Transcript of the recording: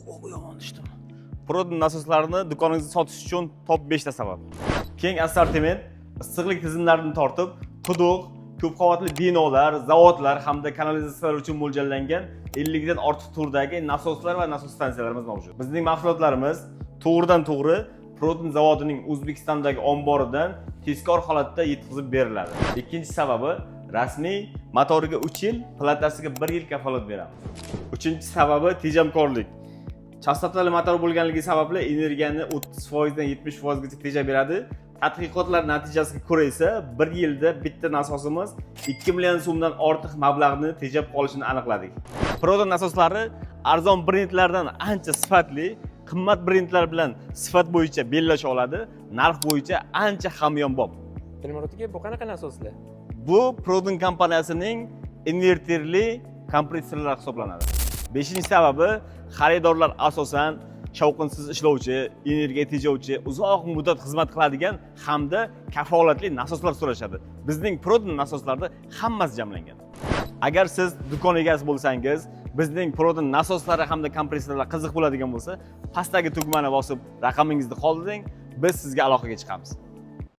Yomon ishdim. Proton nasoslarini do'koningizda sotish uchun top 5 ta sabab. Keng assortiment, issiqlik tizimlarini tortib, quduq, ko'p qavatli binolar, zavodlar hamda kanalizatsiyalar uchun mo'ljallangan 50 dan ortiq turdagi nasoslar va nasos stansiyalarimiz mavjud. Bizning mahsulotlarimiz to'g'ridan-to'g'ri Proton zavodining O'zbekistondagi omboridan tezkor holatda yetkazib beriladi. Ikkinchi sababi rasmiy motoriga 3 yil, platasiga 1 yil kafolat beramiz. Uchinchi sababi tejamkorlik. Chastotali motor bo'lganligi sababli energiyani 30% dan 70% gacha tejab beradi. Tadqiqotlar natijasiga ko'ra esa 1 yilda bitta nasosimiz 2 million so'mdan ortiq mablag'ni tejab qolishini aniqladik. Proton nasoslari arzon brendlardan ancha sifatli, qimmat brendlar bilan sifat bo'yicha bellasha oladi, narx bo'yicha ancha hamyonbop. Dilmurod aka, bu qanaqa nasoslar? Bu Proton kompaniyasining inverterli kompressorlar hisoblanadi. 5-sababi xaridorlar asosan shovqinsiz ishlovchi, energiya tejovchi, uzoq muddat xizmat qiladigan hamda kafolatli nasoslar so'rashadi. Bizning Proton nasoslarda hammasi jamlangan. Agar siz do'kon egasi bo'lsangiz, bizning Proton nasoslari hamda kompressorlar qiziq bo'ladigan bo'lsa, pastdagi tugmani bosib raqamingizni qoldiring, biz sizga aloqaga chiqamiz.